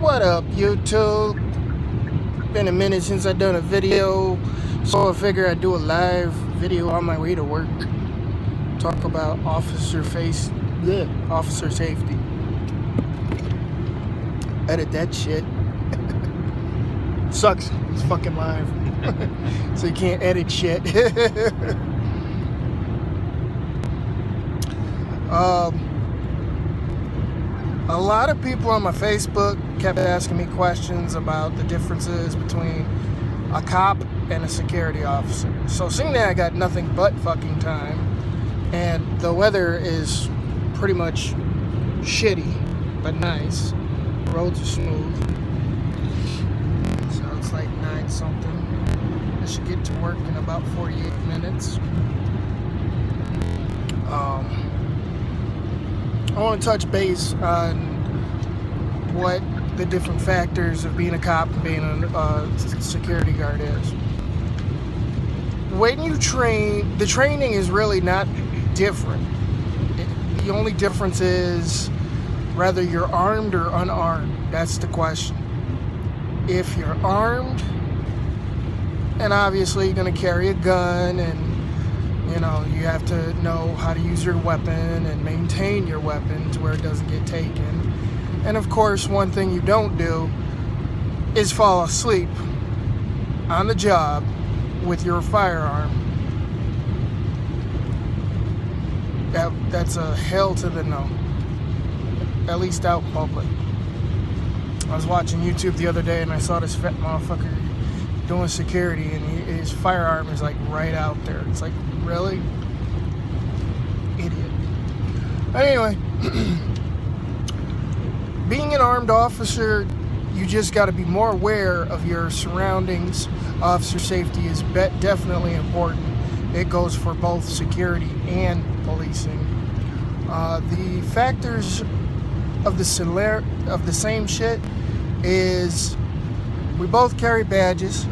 What up, YouTube? Been a minute since I've done a video, so I figure I'd do a live video on my way to work. Talk about officer safety. Edit that shit. Sucks. It's fucking live. So you can't edit shit. A lot of people on my Facebook kept asking me questions about the differences between a cop and a security officer. So seeing that I got nothing but fucking time, and the weather is pretty much shitty, but nice. The roads are smooth. So it's like 9 something. I should get to work in about 48 minutes. I want to touch base on what the different factors of being a cop and being a security guard is. When you train, the training is really not different. The only difference is whether you're armed or unarmed. That's the question. If you're armed, and obviously you're going to carry a gun, and you know, you have to know how to use your weapon and maintain your weapon to where it doesn't get taken. And of course, one thing you don't do is fall asleep on the job with your firearm. That's a hell to the no. At least out in public. I was watching YouTube the other day and I saw this fat motherfucker doing security, and his firearm is like right out there. It's like, really? Idiot. Anyway, being an armed officer, you just got to be more aware of your surroundings. Officer safety is definitely important. It goes for both security and policing. The factors of the same shit is we both carry badges.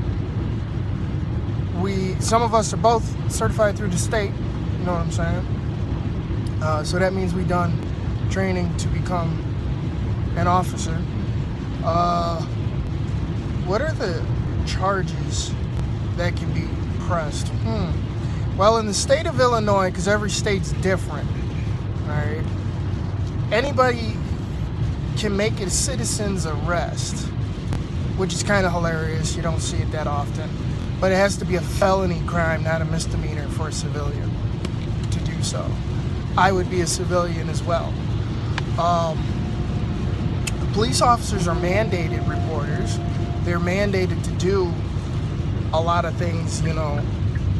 Some of us are both certified through the state, you know what I'm saying? So that means we done training to become an officer. What are the charges that can be pressed? Well, in the state of Illinois, because every state's different, alright, anybody can make a citizen's arrest, which is kind of hilarious. You don't see it that often. But it has to be a felony crime, not a misdemeanor for a civilian to do so. I would be a civilian as well. Police officers are mandated reporters. They're mandated to do a lot of things, you know,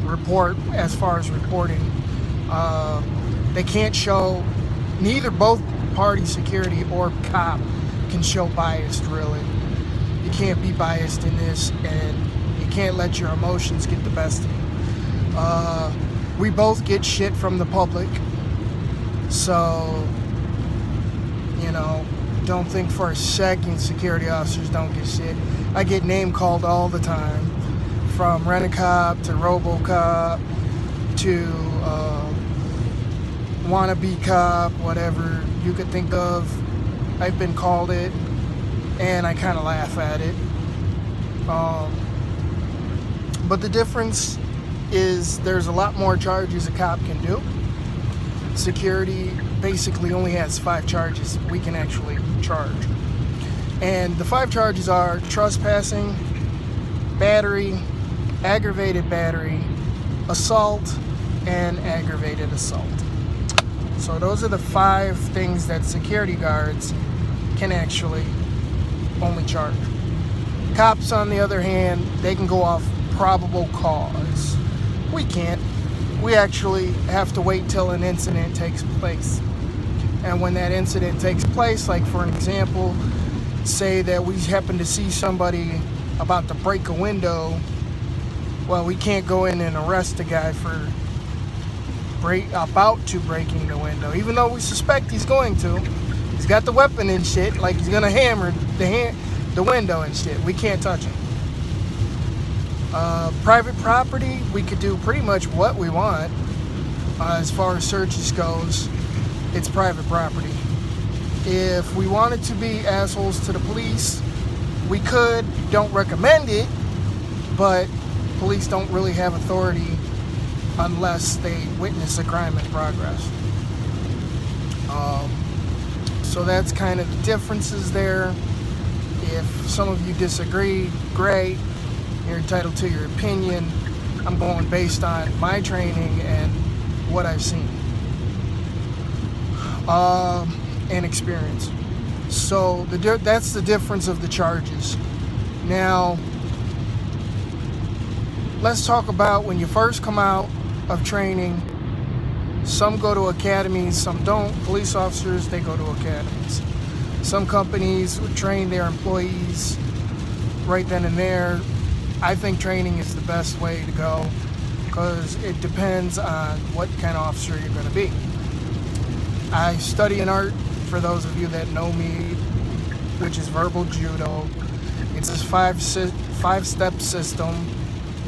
report as far as reporting. They can't show, neither both party security or cop can show bias, really. You can't be biased in this, and you can't let your emotions get the best of you. We both get shit from the public, so, you know, don't think for a second security officers don't get shit. I get name called all the time, from Rent-A-Cop to Robocop to wannabe cop, whatever you could think of. I've been called it, and I kind of laugh at it. But the difference is there's a lot more charges a cop can do. Security basically only has 5 charges we can actually charge. And the 5 charges are trespassing, battery, aggravated battery, assault, and aggravated assault. So those are the 5 things that security guards can actually only charge. Cops, on the other hand, they can go off probable cause. We can't. We actually have to wait till an incident takes place. And when that incident takes place, like for an example, say that we happen to see somebody about to break a window, well, we can't go in and arrest the guy for about to breaking the window, even though we suspect he's going to. He's got the weapon and shit, like he's gonna hammer the window and shit. We can't touch him. Private property, we could do pretty much what we want. As far as searches goes, it's private property. If we wanted to be assholes to the police, we could. Don't recommend it, but police don't really have authority unless they witness a crime in progress. So that's kind of the differences there. If some of you disagree, great. You're entitled to your opinion. I'm going based on my training and what I've seen and experience. So that's the difference of the charges. Now, let's talk about when you first come out of training. Some go to academies, some don't. Police officers, they go to academies. Some companies would train their employees right then and there. I think training is the best way to go because it depends on what kind of officer you're going to be. I study an art, for those of you that know me, which is verbal judo. It's a five-step system,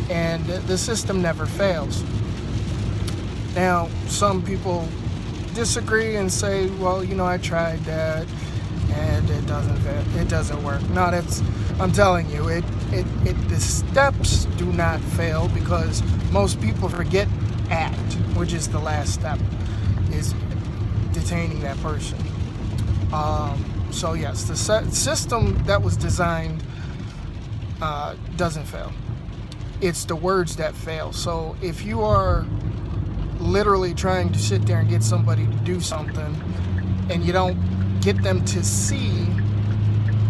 and the system never fails. Now, some people disagree and say, well, I tried that and it doesn't work. No, I'm telling you, the steps do not fail because most people forget act, which is the last step, is detaining that person. So yes, the system that was designed doesn't fail. It's the words that fail. So if you are literally trying to sit there and get somebody to do something and you don't get them to see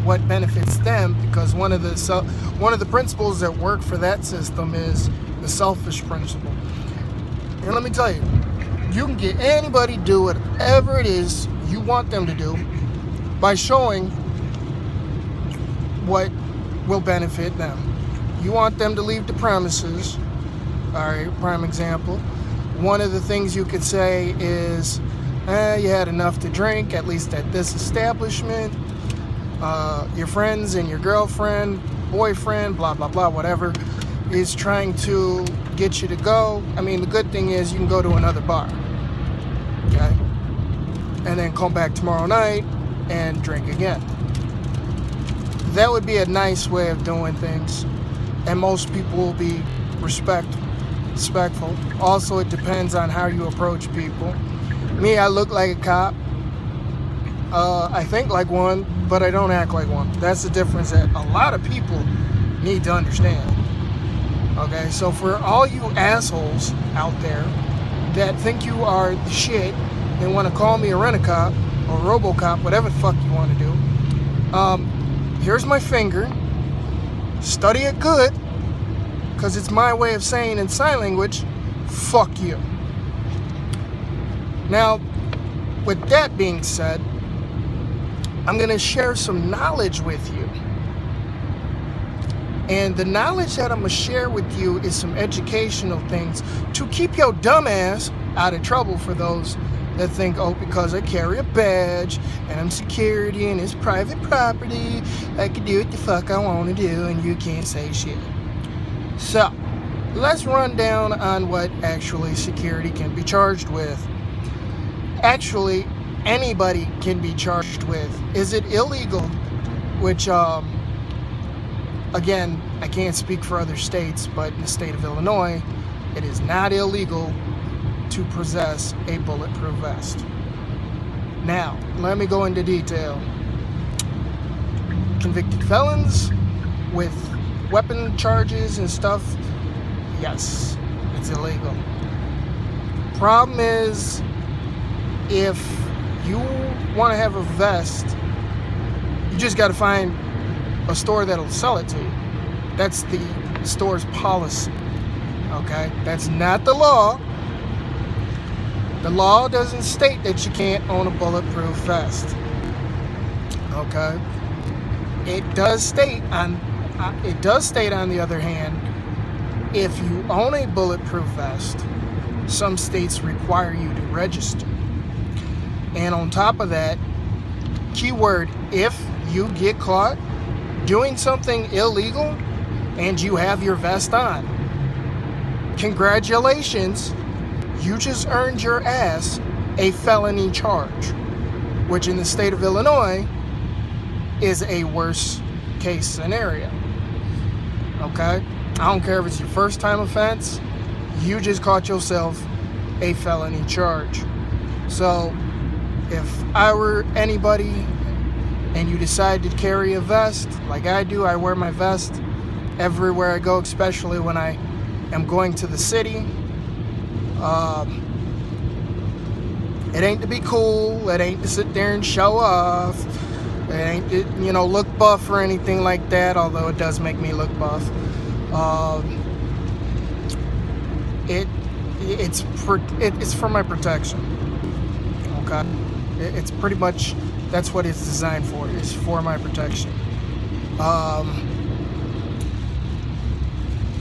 what benefits them, because one of the principles that work for that system is the selfish principle. And let me tell you, you can get anybody to do whatever it is you want them to do by showing what will benefit them. You want them to leave the premises. All right, prime example. One of the things you could say is, you had enough to drink, at least at this establishment. Your friends and your girlfriend, boyfriend, blah, blah, blah, whatever, is trying to get you to go. I mean, the good thing is you can go to another bar, okay? And then come back tomorrow night and drink again. That would be a nice way of doing things. And most people will be respectful. Also, it depends on how you approach people. Me, I look like a cop. I think like one, but I don't act like one. That's the difference that a lot of people need to understand. Okay, so for all you assholes out there that think you are the shit and want to call me a rent-a-cop or RoboCop, whatever the fuck you want to do, here's my finger. Study it good, because it's my way of saying in sign language, fuck you. Now, with that being said, I'm going to share some knowledge with you. And the knowledge that I'm going to share with you is some educational things to keep your dumb ass out of trouble, for those that think, oh, because I carry a badge and I'm security and it's private property, I can do what the fuck I want to do and you can't say shit. So, let's run down on what actually security can be charged with. Actually, anybody can be charged with. Is it illegal? Which, again, I can't speak for other states, but in the state of Illinois, it is not illegal to possess a bulletproof vest. Now, let me go into detail. Convicted felons with weapon charges and stuff, yes, it's illegal. Problem is, if you want to have a vest, you just got to find a store that'll sell it to you. That's the store's policy. Okay? That's not the law. The law doesn't state that you can't own a bulletproof vest. Okay? It does state on the other hand, if you own a bulletproof vest, some states require you to register. And on top of that, keyword, if you get caught doing something illegal and you have your vest on, congratulations, you just earned your ass a felony charge. which in the state of Illinois is a worse case scenario. Okay? I don't care if it's your first time offense, you just caught yourself a felony charge. So if I were anybody and you decide to carry a vest like I do, I wear my vest everywhere I go, especially when I am going to the city. It ain't to be cool, it ain't to sit there and show off, it ain't to, look buff or anything like that, although it does make me look buff. It's for my protection. Okay? It's pretty much, that's what it's designed for. It's for my protection.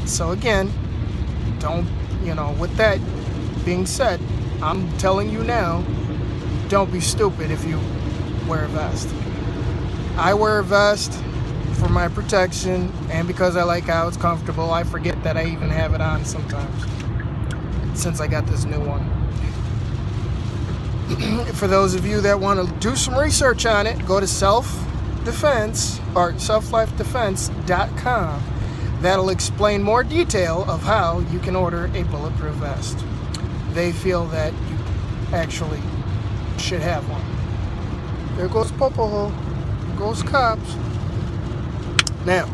So again, don't, with that being said, I'm telling you now, don't be stupid if you wear a vest. I wear a vest for my protection, and because I like how it's comfortable. I forget that I even have it on sometimes, since I got this new one. For those of you that want to do some research on it, go to self-defense or selflifedefense.com. That'll explain more detail of how you can order a bulletproof vest. They feel that you actually should have one. There goes Popo. There goes cops. Now,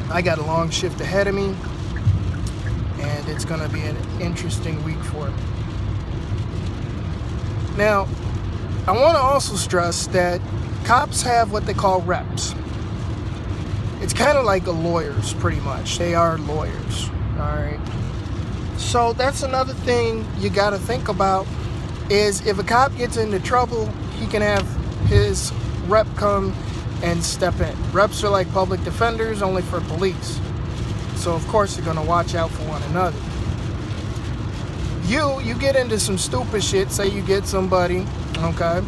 I got a long shift ahead of me, and it's going to be an interesting week for me. Now, I want to also stress that cops have what they call reps. It's kind of like lawyers, pretty much. They are lawyers, all right? So that's another thing you got to think about, is if a cop gets into trouble, he can have his rep come and step in. Reps are like public defenders, only for police. So, of course, they're going to watch out for one another. You get into some stupid shit, say you get somebody, okay,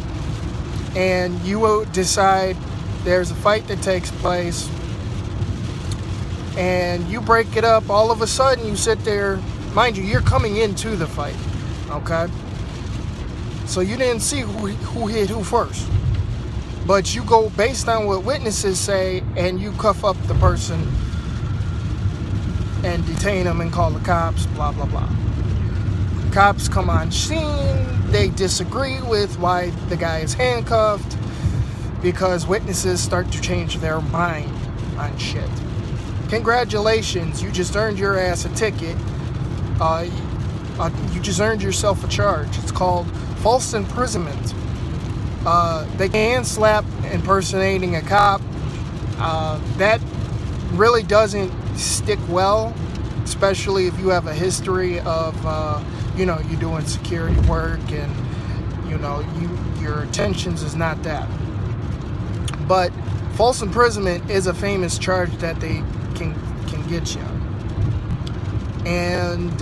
and you will decide there's a fight that takes place, and you break it up. All of a sudden you sit there, mind you, you're coming into the fight, okay, so you didn't see who hit who first, but you go based on what witnesses say, and you cuff up the person and detain them and call the cops, blah blah blah. Cops come on scene, they disagree with why the guy is handcuffed, because witnesses start to change their mind on shit. Congratulations, you just earned your ass a ticket. You just earned yourself a charge. It's called false imprisonment. They can slap impersonating a cop. That really doesn't stick well, especially if you have a history of you doing security work, and your intentions is not that. But false imprisonment is a famous charge that they can get you. And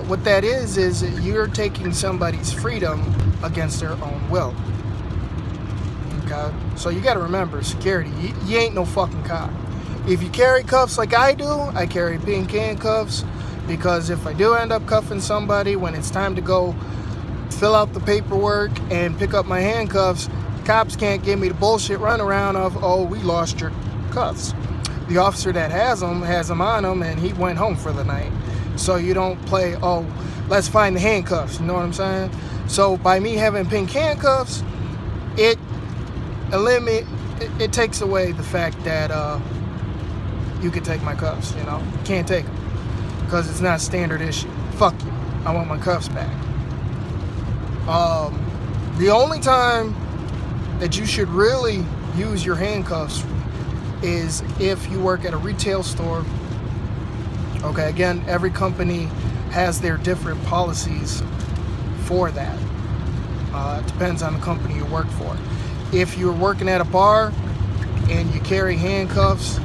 what that is you're taking somebody's freedom against their own will. Okay? So you got to remember, security, you ain't no fucking cop. If you carry cuffs like I do, I carry pink handcuffs, because if I do end up cuffing somebody, when it's time to go fill out the paperwork and pick up my handcuffs, cops can't give me the bullshit runaround of, oh, we lost your cuffs. The officer that has them on him, and he went home for the night. So you don't play, oh, let's find the handcuffs, you know what I'm saying? So by me having pink handcuffs, it takes away the fact that you could take my cuffs, can't take them, because it's not standard issue. Fuck you, I want my cuffs back. The only time that you should really use your handcuffs is if you work at a retail store. Okay, again, every company has their different policies for that. It depends on the company you work for. If you're working at a bar and you carry handcuffs,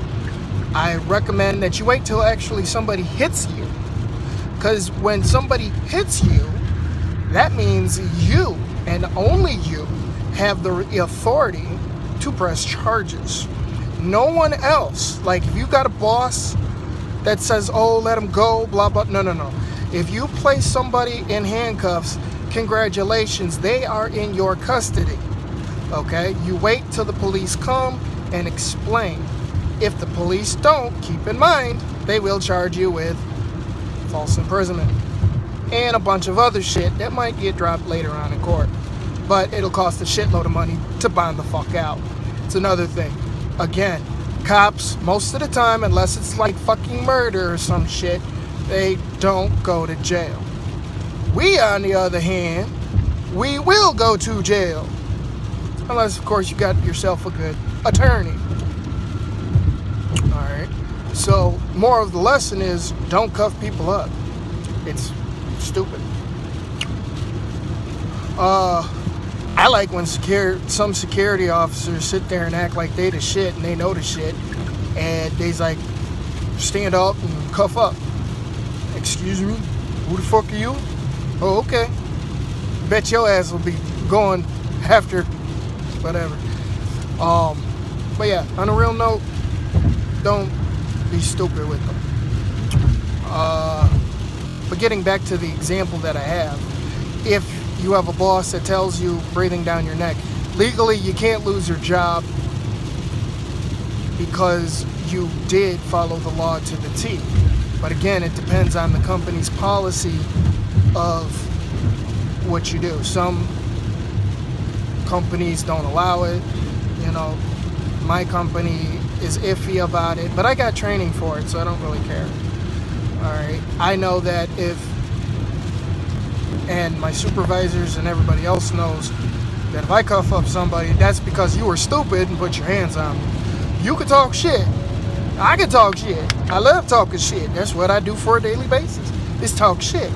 I recommend that you wait till actually somebody hits you. Because when somebody hits you, that means you, and only you, have the authority to press charges. No one else. Like, if you got a boss that says, oh, let him go, blah, blah, no. If you place somebody in handcuffs, congratulations, they are in your custody. Okay? You wait till the police come and explain. If the police don't, keep in mind, they will charge you with false imprisonment and a bunch of other shit that might get dropped later on in court. But it'll cost a shitload of money to bond the fuck out. It's another thing. Again, cops, most of the time, unless it's like fucking murder or some shit, they don't go to jail. We, on the other hand, we will go to jail. Unless, of course, you got yourself a good attorney. Alright. So, more of the lesson is don't cuff people up. It's stupid. I like when some security officers sit there and act like they the shit and they know the shit. And they's like, stand up and cuff up. Excuse me? Who the fuck are you? Oh, okay. Bet your ass will be going after whatever. But yeah, on a real note, don't be stupid with them. But getting back to the example that I have, if you have a boss that tells you breathing down your neck, legally you can't lose your job because you did follow the law to the T. But again, it depends on the company's policy of what you do. Some companies don't allow it. You know, my company is iffy about it, but I got training for it, so I don't really care. Alright, I know that and my supervisors and everybody else knows that if I cuff up somebody, that's because you were stupid and put your hands on me. You could talk shit. I could talk shit. I love talking shit. That's what I do for a daily basis, is talk shit.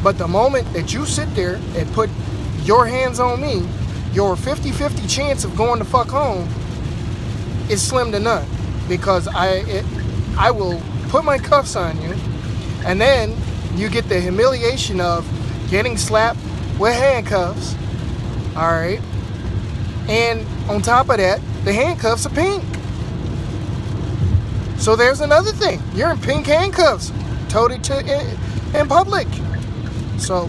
But the moment that you sit there and put your hands on me, your 50-50 chance of going the fuck home is slim to none. Because I will put my cuffs on you, and then you get the humiliation of getting slapped with handcuffs. Alright? And on top of that, the handcuffs are pink. So there's another thing. You're in pink handcuffs, toted in public. So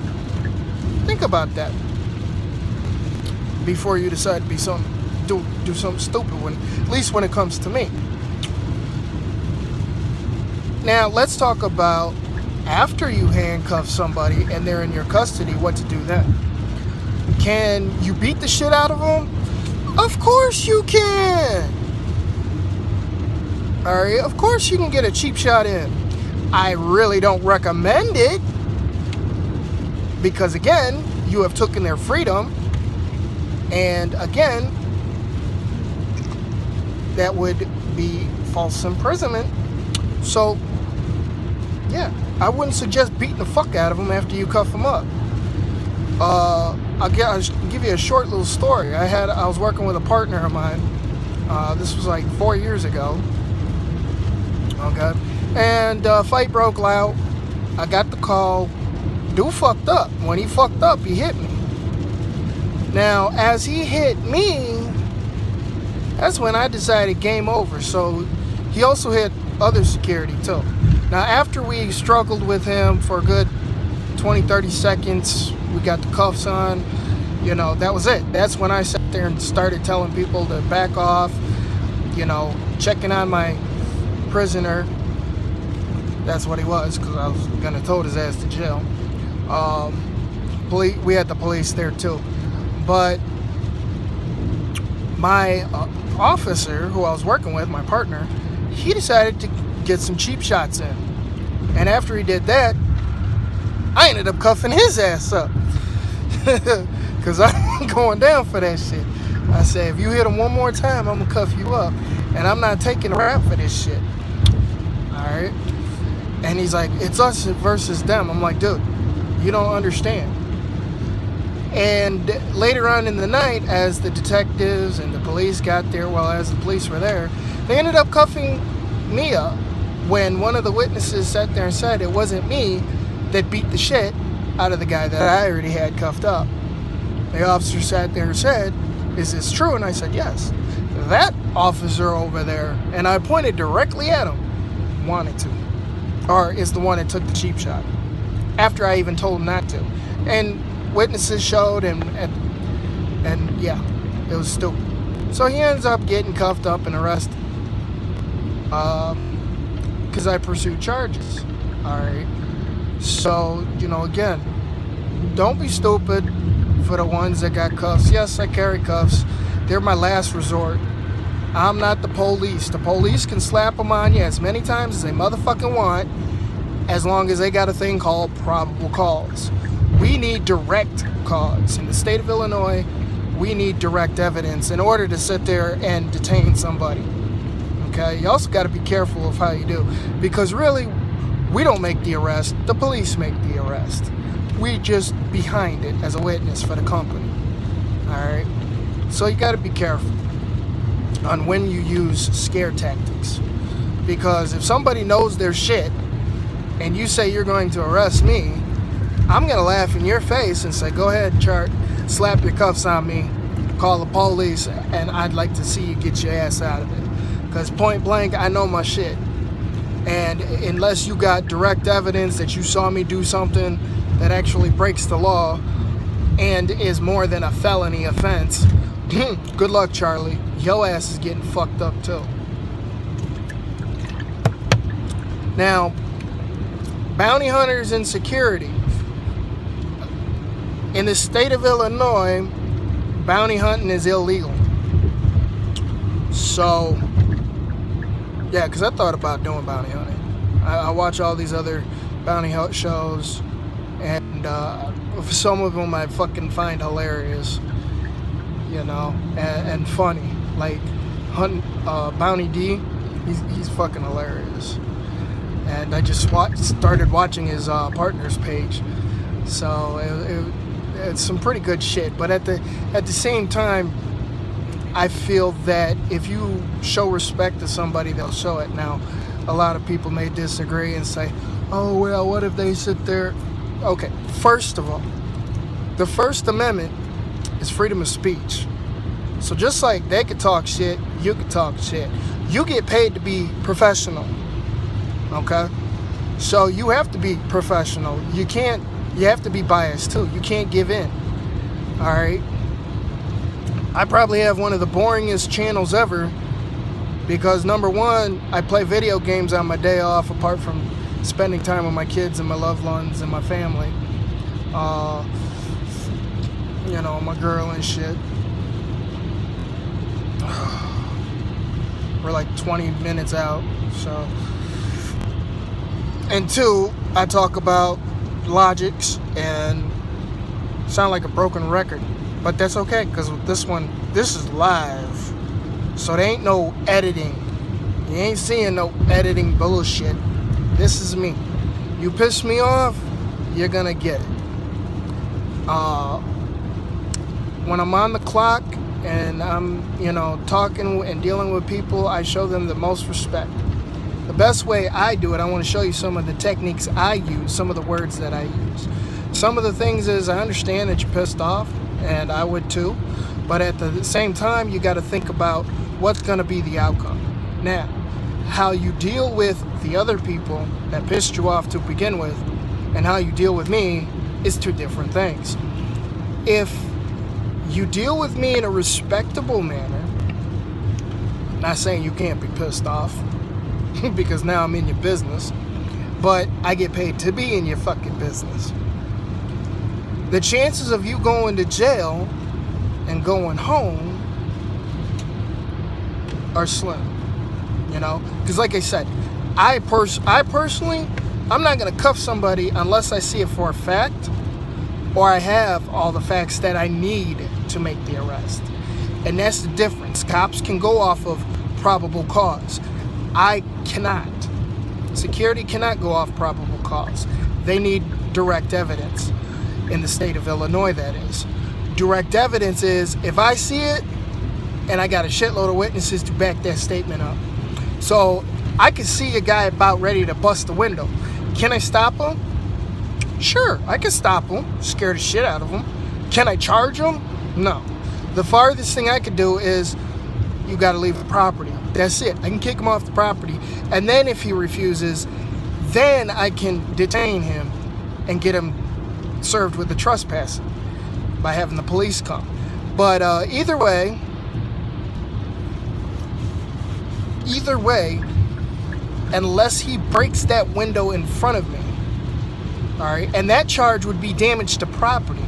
think about that before you decide to do something stupid. At least when it comes to me. Now let's talk about after you handcuff somebody and they're in your custody, what to do then. Can you beat the shit out of them? Of course you can. Alright, of course you can get a cheap shot in. I really don't recommend it, because again, you have taken their freedom, and again, that would be false imprisonment. So yeah, I wouldn't suggest beating the fuck out of them after you cuff them up. I'll give you a short little story. I was working with a partner of mine. This was like 4 years ago. Okay, and fight broke out. I got the call. Dude fucked up. When he fucked up, he hit me. Now, as he hit me, that's when I decided game over. So he also hit other security too. Now, after we struggled with him for a good 20-30 seconds, we got the cuffs on. You know, that was it. That's when I sat there and started telling people to back off. You know, checking on my prisoner. That's what he was, because I was gonna tote his ass to jail. We had the police there too, but my officer who I was working with, my partner, he decided to get some cheap shots in, and after he did that, I ended up cuffing his ass up because I ain't going down for that shit. I said, if you hit him one more time, I'm gonna cuff you up, and I'm not taking a rap for this shit. Alright? And he's like, it's us versus them. I'm like, dude, you don't understand. And later on in the night, as the detectives and the police got there, as the police were there, they ended up cuffing me up when one of the witnesses sat there and said it wasn't me that beat the shit out of the guy that I already had cuffed up. The officer sat there and said, is this true? And I said, yes. That officer over there, and I pointed directly at him, wanted to, or is the one that took the cheap shot. after I even told him not to. And witnesses showed, and yeah, it was stupid. So he ends up getting cuffed up and arrested because I pursued charges. All right. So, again, don't be stupid for the ones that got cuffs. Yes, I carry cuffs. They're my last resort. I'm not the police. The police can slap them on you as many times as they motherfucking want, as long as they got a thing called probable cause. We need direct cause. In the state of Illinois, we need direct evidence in order to sit there and detain somebody. Okay? You also got to be careful of how you do, because really, we don't make the arrest. The police make the arrest. We just behind it as a witness for the company. All right? So you got to be careful on when you use scare tactics, because if somebody knows their shit and you say you're going to arrest me, I'm going to laugh in your face and say, go ahead, Chart, slap your cuffs on me, call the police, and I'd like to see you get your ass out of it. Because point blank, I know my shit. And unless you got direct evidence that you saw me do something that actually breaks the law and is more than a felony offense, good luck, Charlie. Your ass is getting fucked up too. Now, bounty hunters and security. In the state of Illinois, bounty hunting is illegal. So, yeah, because I thought about doing bounty hunting. I watch all these other bounty hunt shows, and some of them I fucking find hilarious, and funny. Like Bounty D, he's fucking hilarious. And I just started watching his partners page, so it's some pretty good shit. But at the same time, I feel that if you show respect to somebody, they'll show it. Now, a lot of people may disagree and say, oh, well, what if they sit there? Okay, first of all, the First Amendment is freedom of speech. So just like they could talk shit, you could talk shit. You get paid to be professional, okay? So you have to be professional. You have to be biased too. You can't give in, all right? I probably have one of the boringest channels ever because, number one, I play video games on my day off apart from spending time with my kids and my loved ones and my family. My girl and shit. We're like 20 minutes out, so. And two, I talk about logics and sound like a broken record. But that's okay, because with this is live. So there ain't no editing. You ain't seeing no editing bullshit. This is me. You piss me off, you're gonna get it. When I'm on the clock and I'm, talking and dealing with people, I show them the most respect. The best way I do it, I want to show you some of the techniques I use, some of the words that I use. Some of the things is I understand that you're pissed off, and I would too, but at the same time, you got to think about what's going to be the outcome. Now, how you deal with the other people that pissed you off to begin with, and how you deal with me is two different things. If you deal with me in a respectable manner, not saying you can't be pissed off, because now I'm in your business, but I get paid to be in your fucking business. The chances of you going to jail and going home are slim, because like I said, I personally, I'm not going to cuff somebody unless I see it for a fact or I have all the facts that I need to make the arrest. And that's the difference. Cops can go off of probable cause. I cannot. Security cannot go off probable cause. They need direct evidence. In the state of Illinois, that is. Direct evidence is if I see it and I got a shitload of witnesses to back that statement up. So I can see a guy about ready to bust the window. Can I stop him? Sure, I can stop him. Scare the shit out of him. Can I charge him? No. The farthest thing I could do is you got to leave the property. That's it. I can kick him off the property. And then if he refuses, then I can detain him and get him served with the trespass by having the police come. But either way, unless he breaks that window in front of me, all right, and that charge would be damage to property.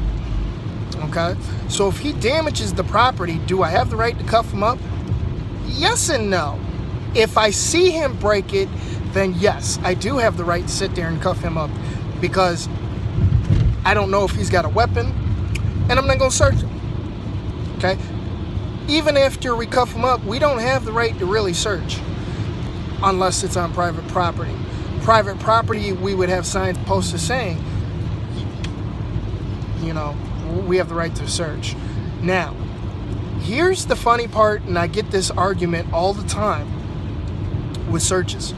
Okay, so if he damages the property, do I have the right to cuff him up? Yes and no. If I see him break it, then yes, I do have the right to sit there and cuff him up, because I don't know if he's got a weapon, and I'm not going to search him. Okay? Even after we cuff him up, we don't have the right to really search unless it's on private property. Private property, we would have signs posted saying, you know, we have the right to search. Now, here's the funny part, and I get this argument all the time with searches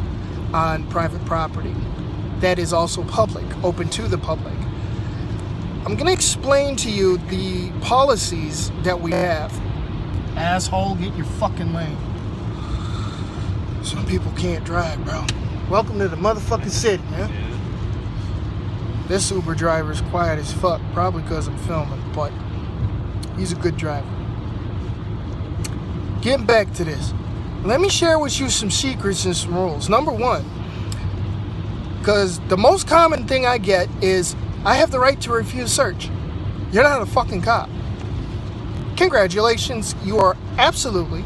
on private property that is also public, open to the public. I'm going to explain to you the policies that we have. Asshole, get your fucking lane. Some people can't drive, bro. Welcome to the motherfucking city, man. This Uber driver is quiet as fuck, probably because I'm filming, but he's a good driver. Getting back to this, let me share with you some secrets and some rules. Number one, because the most common thing I get is, I have the right to refuse search. You're not a fucking cop. Congratulations, you are absolutely,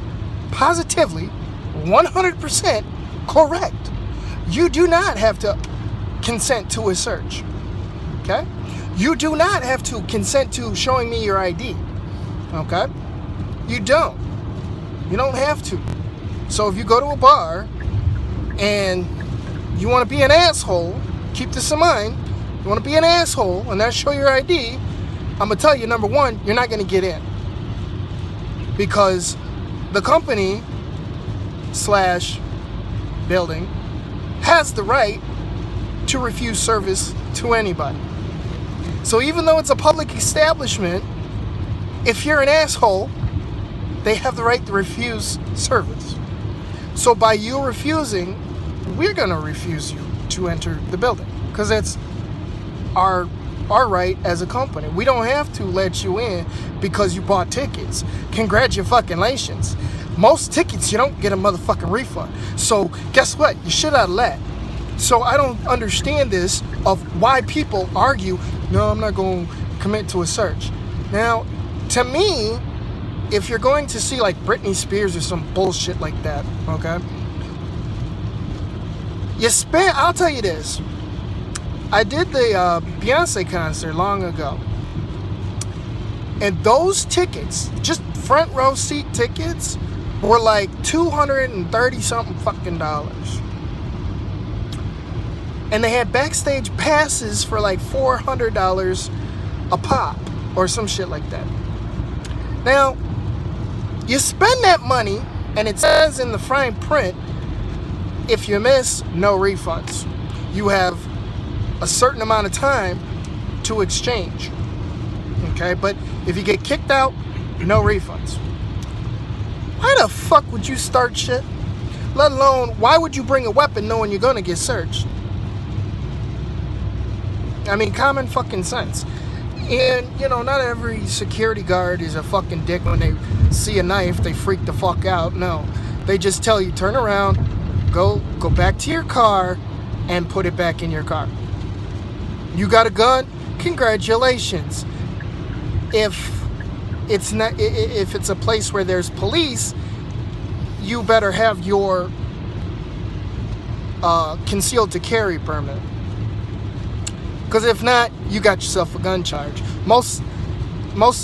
positively, 100% correct. You do not have to consent to a search. Okay? You do not have to consent to showing me your ID. Okay? You don't. You don't have to. So if you go to a bar and you want to be an asshole, keep this in mind. You want to be an asshole and not show your ID, I'm going to tell you, number one, you're not going to get in. Because the company / building has the right to refuse service to anybody. So even though it's a public establishment, if you're an asshole, they have the right to refuse service. So by you refusing, we're going to refuse you to enter the building, because it's our right as a company. We don't have to let you in because you bought tickets. Congratulations. Most tickets, you don't get a motherfucking refund. So guess what? You should have let. So I don't understand this of why people argue, no, I'm not going to commit to a search. Now, to me, if you're going to see like Britney Spears or some bullshit like that, okay? I'll tell you this. I did the Beyonce concert long ago. And those tickets, just front row seat tickets, were like $230 something fucking dollars. And they had backstage passes for like $400 a pop or some shit like that. Now, you spend that money, and it says in the fine print, if you miss, no refunds. You have a certain amount of time to exchange. Okay, but if you get kicked out, no refunds. Why the fuck would you start shit? Let alone, why would you bring a weapon knowing you're gonna get searched? I mean, common fucking sense. And, you know, not every security guard is a fucking dick. When they see a knife, they freak the fuck out. No. They just tell you, turn around, go back to your car, and put it back in your car. You got a gun? Congratulations. If it's a place where there's police, you better have your concealed to carry permit. Because if not, you got yourself a gun charge. Most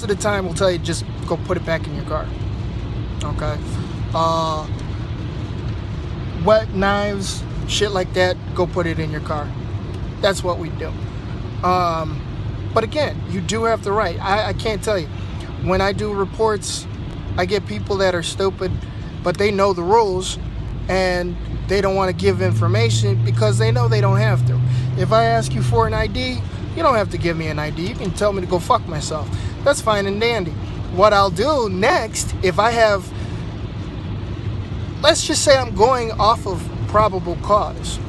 of the time, we'll tell you, just go put it back in your car. Okay? Wet knives, shit like that, go put it in your car. That's what we do. But again, you do have the right. I can't tell you. When I do reports, I get people that are stupid, but they know the rules, and they don't want to give information because they know they don't have to. If I ask you for an ID, you don't have to give me an ID. You can tell me to go fuck myself. That's fine and dandy. What I'll do next, if I have, let's just say I'm going off of probable cause.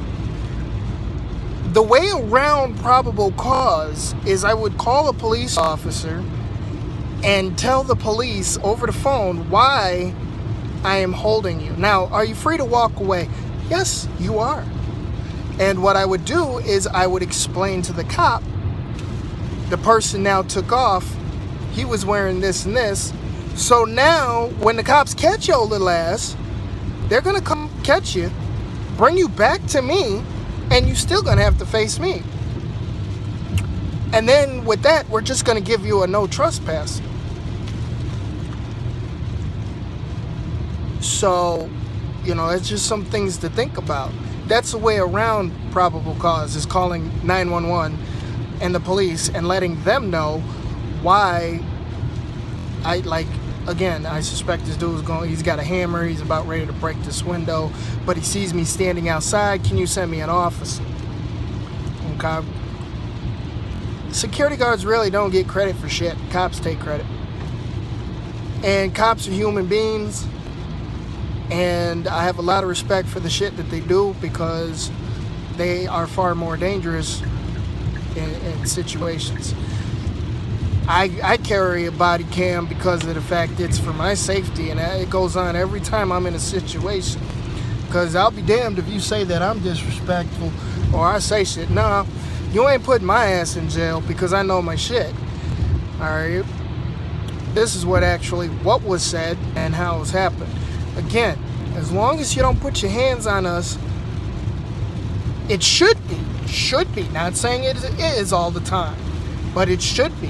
The way around probable cause is I would call a police officer and tell the police over the phone why I am holding you. Now, are you free to walk away? Yes, you are. And what I would do is I would explain to the cop, the person now took off, he was wearing this and this. So now, when the cops catch your little ass, they're going to come catch you, bring you back to me, and you still going to have to face me. And then with that, we're just going to give you a no trespass. So, it's just some things to think about. That's the way around probable cause, is calling 911 and the police and letting them know why I suspect this dude's he's got a hammer, he's about ready to break this window, but he sees me standing outside. Can you send me an officer? Okay. Security guards really don't get credit for shit. Cops take credit. And cops are human beings. And I have a lot of respect for the shit that they do, because they are far more dangerous in situations. I carry a body cam because of the fact it's for my safety, and it goes on every time I'm in a situation. Because I'll be damned if you say that I'm disrespectful or I say shit. Nah, you ain't putting my ass in jail, because I know my shit. Alright? This is what was said and how it's happened. Again, as long as you don't put your hands on us, it should be, not saying it is all the time, but it should be.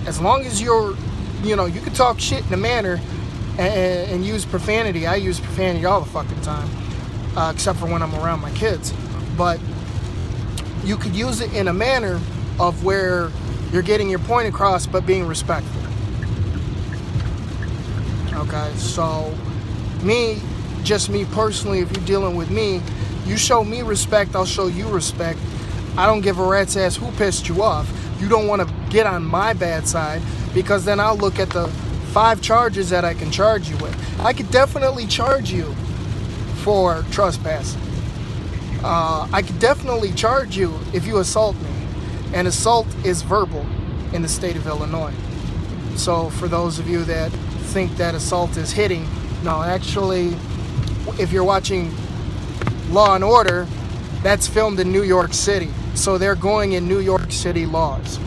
As long as you can talk shit in a manner and use profanity. I use profanity all the fucking time, except for when I'm around my kids. But you could use it in a manner of where you're getting your point across, but being respectful. Okay, so me personally, if you're dealing with me, you show me respect, I'll show you respect. I don't give a rat's ass who pissed you off. You don't want to get on my bad side, because then I'll look at the 5 charges that I can charge you with. I could definitely charge you for trespassing. I could definitely charge you if you assault me. And assault is verbal in the state of Illinois. So for those of you that think that assault is hitting, no, actually, if you're watching Law and Order, that's filmed in New York City. So they're going in New York City laws.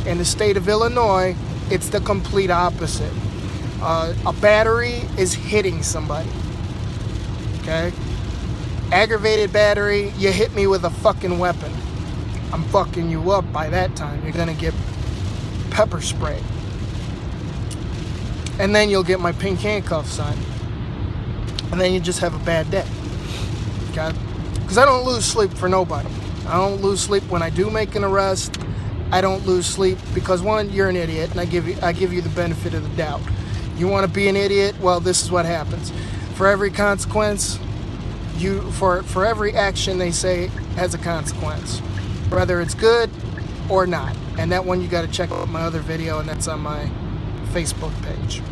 In the state of Illinois, it's the complete opposite. A battery is hitting somebody. Okay? Aggravated battery, you hit me with a fucking weapon. I'm fucking you up by that time. You're gonna get pepper sprayed. And then you'll get my pink handcuffs on. And then you just have a bad day. Okay? Because I don't lose sleep for nobody. I don't lose sleep when I do make an arrest. I don't lose sleep because, one, you're an idiot, and I give you the benefit of the doubt. You want to be an idiot? Well, this is what happens. For every consequence, for every action they say has a consequence, whether it's good or not. And that one you got to check out my other video, and that's on my Facebook page.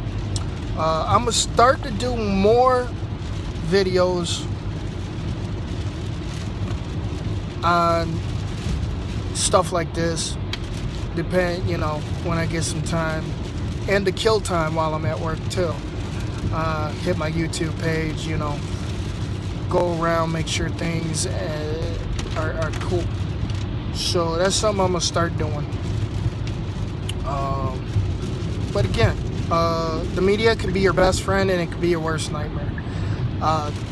I'm gonna start to do more videos on stuff like this, when I get some time, and to kill time while I'm at work too. Hit my YouTube page, go around, make sure things are cool. So that's something I'm gonna start doing. But again, the media can be your best friend and it can be your worst nightmare.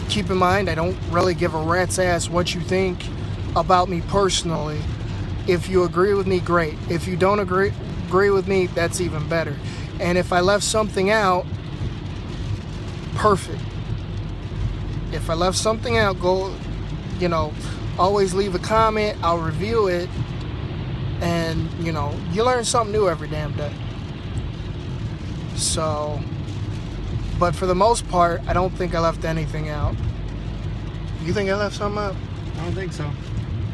Keep in mind, I don't really give a rat's ass what you think about me personally. If you agree with me, great. If you don't agree with me, that's even better. And if I left something out, perfect. If I left something out, go, always leave a comment. I'll review it. And, you learn something new every damn day. So, but for the most part, I don't think I left anything out. You think I left something out? I don't think so.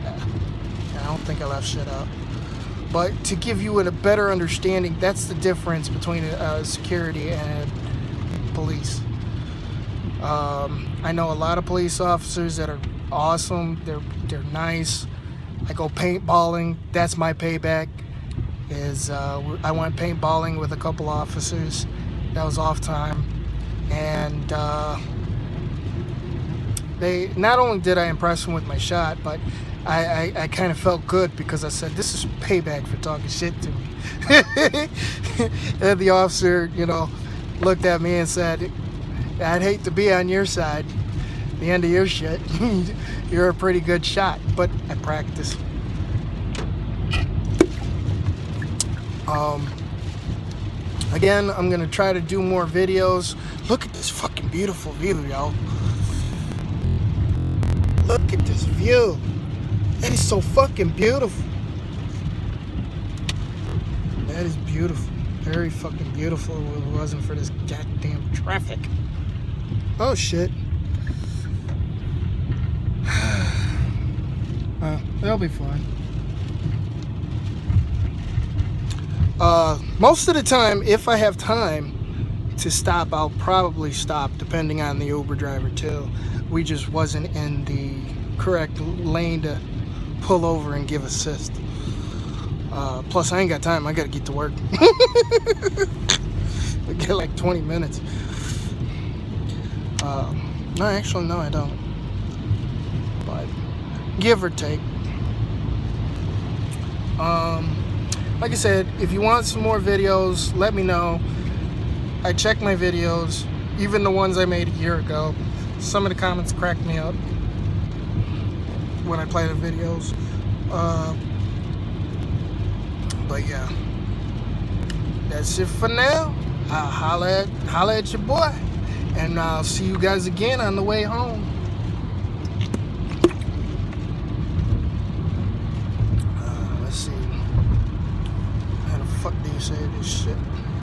I don't think I left shit out. But to give you a better understanding, that's the difference between security and police. I know a lot of police officers that are awesome. They're nice. I go paintballing. That's my payback. I went paintballing with a couple officers. That was off time, and they not only did I impress them with my shot, but I kind of felt good because I said, this is payback for talking shit to me. And the officer, looked at me and said, I'd hate to be on your side. The end of your shit. You're a pretty good shot, but I practice. Again, I'm gonna try to do more videos. Look at this fucking beautiful view, yo. Look at this view. That is so fucking beautiful. That is beautiful. Very fucking beautiful if it wasn't for this goddamn traffic. Oh shit. That'll be fine. Most of the time, if I have time to stop, I'll probably stop, depending on the Uber driver too. We just wasn't in the correct lane to pull over and give assist. Plus, I ain't got time. I gotta get to work. I get like 20 minutes. No, actually, no, I don't. But give or take. Like I said, if you want some more videos, let me know. I check my videos, even the ones I made a year ago. Some of the comments crack me up when I play the videos. But yeah, that's it for now. I'll holla at your boy, and I'll see you guys again on the way home. Let's see. How the fuck do you say this shit?